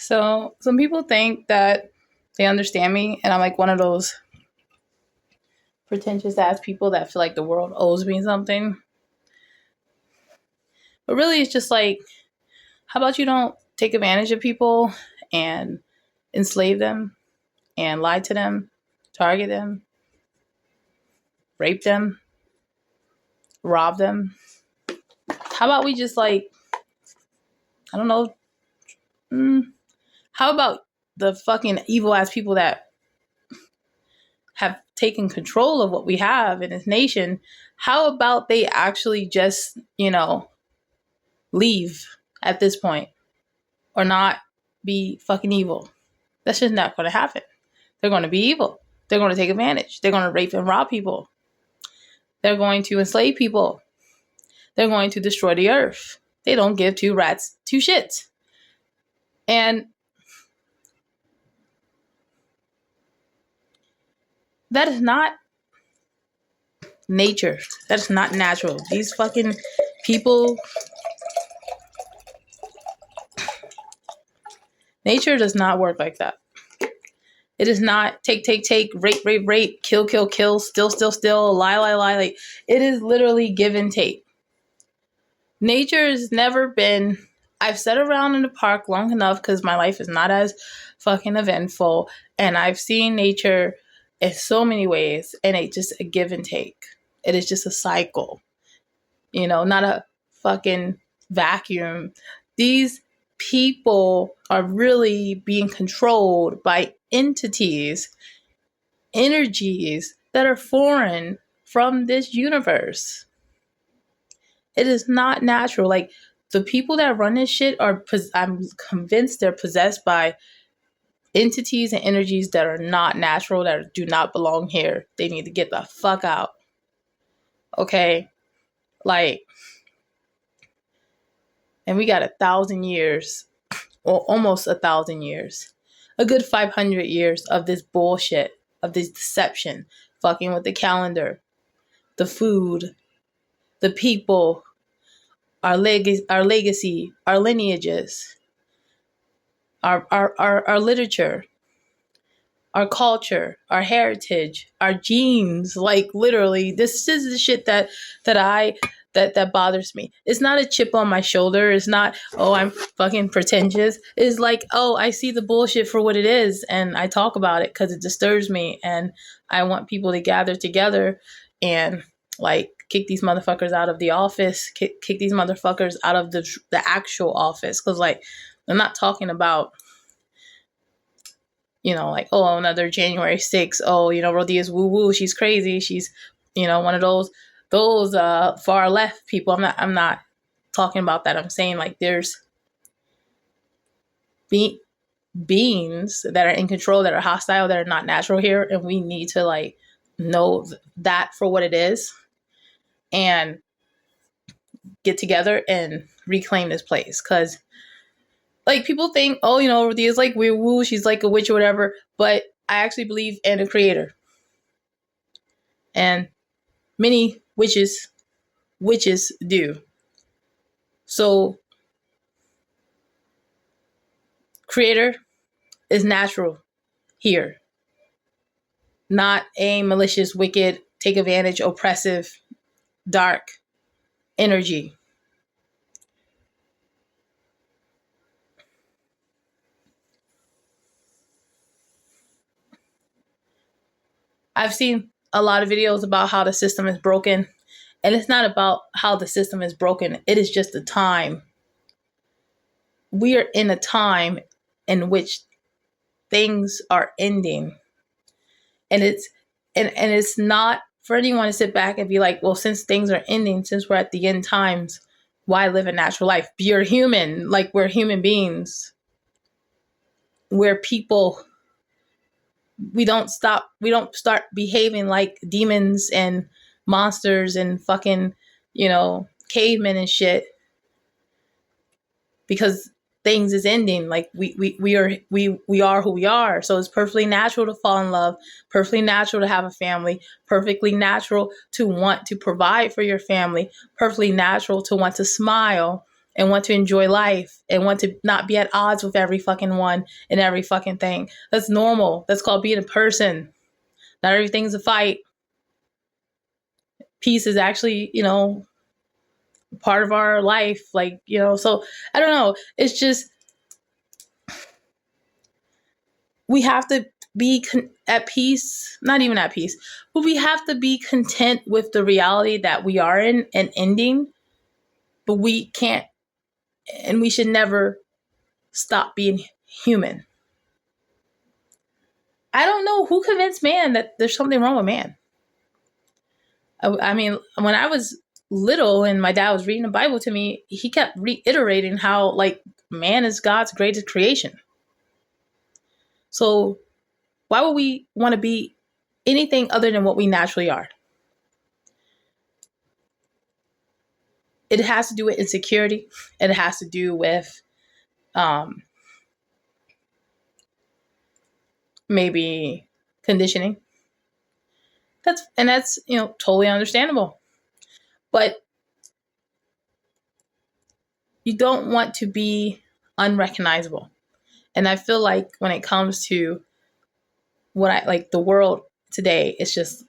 So some people think that they understand me, and I'm like one of those pretentious ass people that feel like the world owes me something. But really, it's just like, how about you don't take advantage of people and enslave them and lie to them, target them, rape them, rob them? How about we just like, I don't know, how about the fucking evil ass people that have taken control of what we have in this nation? How about they actually just, leave at this point or not be fucking evil? That's just not going to happen. They're going to be evil. They're going to take advantage. They're going to rape and rob people. They're going to enslave people. They're going to destroy the earth. They don't give two rats two shits. And that is not nature. That's not natural. These fucking people, nature does not work like that. It is not take, rape, kill, steal, lie. Like, it is literally give and take. Nature has never been, I've sat around in the park long enough because my life is not as fucking eventful. And I've seen nature in so many ways, and it's just a give and take. It is just a cycle, not a fucking vacuum. These people are really being controlled by entities, energies that are foreign from this universe. It is not natural. Like, the people that run this shit I'm convinced they're possessed by entities and energies that are not natural, that do not belong here. They need to get the fuck out. Okay? Like, and we got 1,000 years, or almost 1,000 years, a good 500 years of this bullshit, of this deception, fucking with the calendar, the food, the people, our legacy, our lineages, our literature, our culture, our heritage, our genes. Like, literally, this is the shit that bothers me. It's not a chip on my shoulder. It's not, oh, I'm fucking pretentious. It's like, oh, I see the bullshit for what it is, and I talk about it because it disturbs me, and I want people to gather together and, like, kick these motherfuckers out of the office, kick these motherfuckers out of the actual office. Because, like, I'm not talking about, like, oh, another January 6th. Oh, Rodia's woo-woo. She's crazy. She's, one of those far left people. I'm not talking about that. I'm saying, like, there's beings that are in control, that are hostile, that are not natural here. And we need to, like, know that for what it is and get together and reclaim this place. Because, like, people think, oh, Rodia's like woo-woo, she's like a witch or whatever. But I actually believe in a creator. And many witches do. So, creator is natural here. Not a malicious, wicked, take advantage, oppressive, dark energy. I've seen a lot of videos about how the system is broken, and it's not about how the system is broken. It is just a time. We are in a time in which things are ending, and it's not for anyone to sit back and be like, well, since things are ending, since we're at the end times, why live a natural life? You're human. Like, we're human beings. We're people. We don't start behaving like demons and monsters and fucking, cavemen and shit because things is ending. Like, we are who we are. So it's perfectly natural to fall in love, perfectly natural to have a family, perfectly natural to want to provide for your family, perfectly natural to want to smile and want to enjoy life and want to not be at odds with every fucking one and every fucking thing. That's normal. That's called being a person. Not everything's a fight. Peace is actually, part of our life. Like, so I don't know. It's just, we have to be at peace, not even at peace, but we have to be content with the reality that we are in and ending. But we can't, and we should never stop being human. I don't know who convinced man that there's something wrong with man. I mean, when I was little and my dad was reading the Bible to me, he kept reiterating how, like, man is God's greatest creation. So why would we want to be anything other than what we naturally are? It has to do with insecurity. It has to do with maybe conditioning. That's totally understandable. But you don't want to be unrecognizable. And I feel like when it comes to what I like, the world today, it's just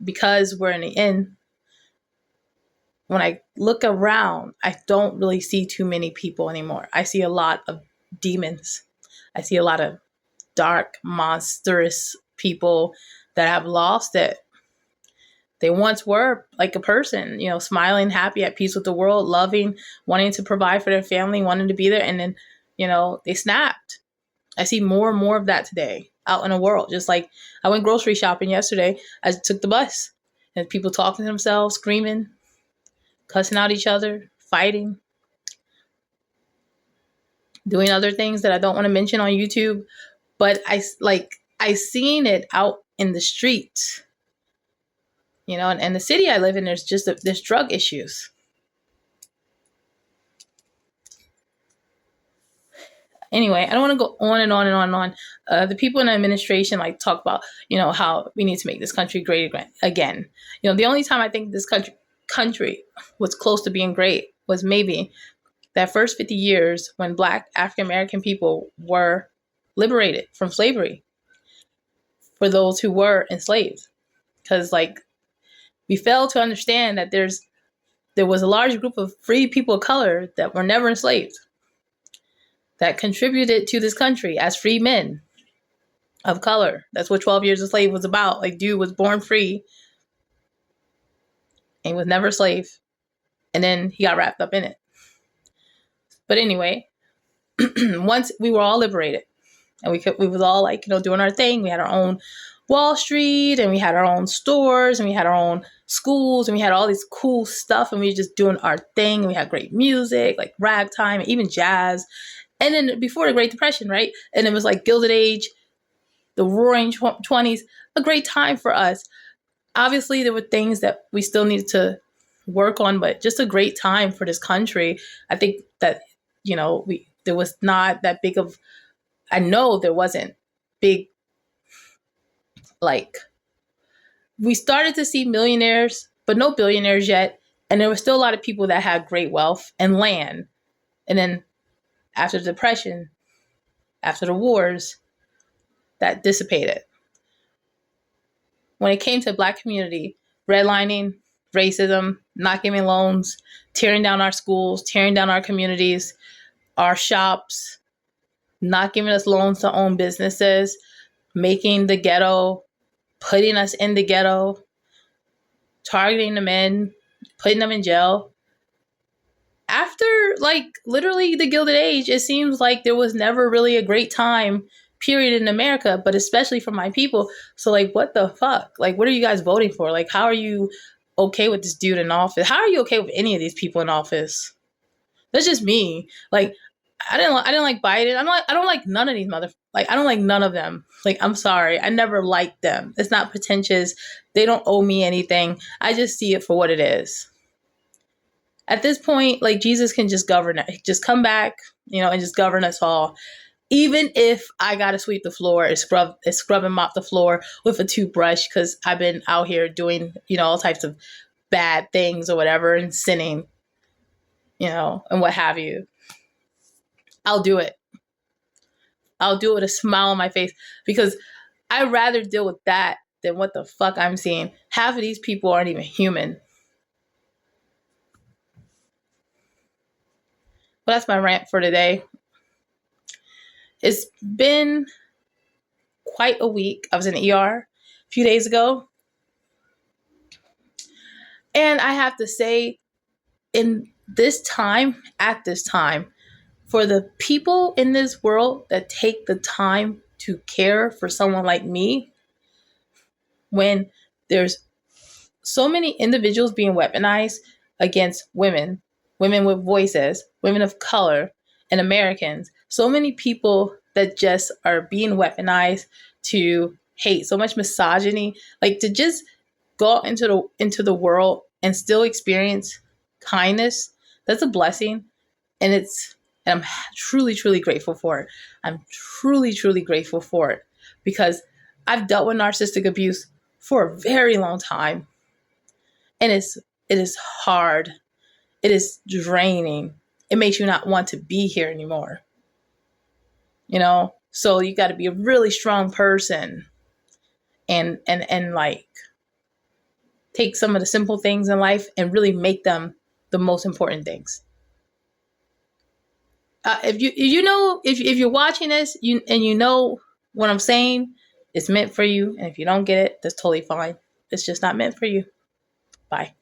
because we're in the end. When I look around, I don't really see too many people anymore. I see a lot of demons. I see a lot of dark, monstrous people that have lost it. They once were like a person, smiling, happy, at peace with the world, loving, wanting to provide for their family, wanting to be there. And then, they snapped. I see more and more of that today out in the world. Just like I went grocery shopping yesterday. I took the bus and people talking to themselves, screaming, cussing out each other, fighting, doing other things that I don't want to mention on YouTube. But I seen it out in the streets, and the city I live in, there's drug issues. Anyway, I don't want to go on and on and on and on. The people in the administration talk about, how we need to make this country great again. The only time I think this country was close to being great was maybe that first 50 years when Black African American people were liberated from slavery for those who were enslaved. Because we fail to understand that there was a large group of free people of color that were never enslaved, that contributed to this country as free men of color. That's what 12 Years a Slave was about. Dude was born free and was never a slave. And then he got wrapped up in it. But anyway, once we were all liberated and we was all doing our thing. We had our own Wall Street and we had our own stores and we had our own schools and we had all this cool stuff and we were just doing our thing. And we had great music, like ragtime, and even jazz. And then before the Great Depression, right? And it was Gilded Age, the roaring 20s, a great time for us. Obviously, there were things that we still needed to work on, but just a great time for this country. I think that, there was not that big of, I know there wasn't big, we started to see millionaires, but no billionaires yet. And there were still a lot of people that had great wealth and land. And then after the Depression, after the wars, that dissipated. When it came to Black community, redlining, racism, not giving loans, tearing down our schools, tearing down our communities, our shops, not giving us loans to own businesses, making the ghetto, putting us in the ghetto, targeting the men, putting them in jail. After literally the Gilded Age, it seems like there was never really a great time period in America, but especially for my people. So what the fuck? What are you guys voting for? How are you okay with this dude in office? How are you okay with any of these people in office? That's just me. I didn't like Biden. I don't like none of these I don't like none of them. I'm sorry. I never liked them. It's not pretentious. They don't owe me anything. I just see it for what it is. At this point, Jesus can just govern it. Just come back, and just govern us all. Even if I got to sweep the floor and scrub and mop the floor with a toothbrush because I've been out here doing, all types of bad things or whatever and sinning. and what have you. I'll do it. I'll do it with a smile on my face because I'd rather deal with that than what the fuck I'm seeing. Half of these people aren't even human. But that's my rant for today. It's been quite a week. I was in the ER a few days ago. And I have to say, at this time, for the people in this world that take the time to care for someone like me, when there's so many individuals being weaponized against women, women with voices, women of color, and Americans, so many people that just are being weaponized to hate, so much misogyny, like to just go out into the world and still experience kindness. That's a blessing, and I'm truly, truly grateful for it. I'm truly, truly grateful for it because I've dealt with narcissistic abuse for a very long time, and it is hard. It is draining. It makes you not want to be here anymore. So you got to be a really strong person and like take some of the simple things in life and really make them the most important things. If you're watching this, you know what I'm saying, it's meant for you. And if you don't get it, that's totally fine. It's just not meant for you. Bye.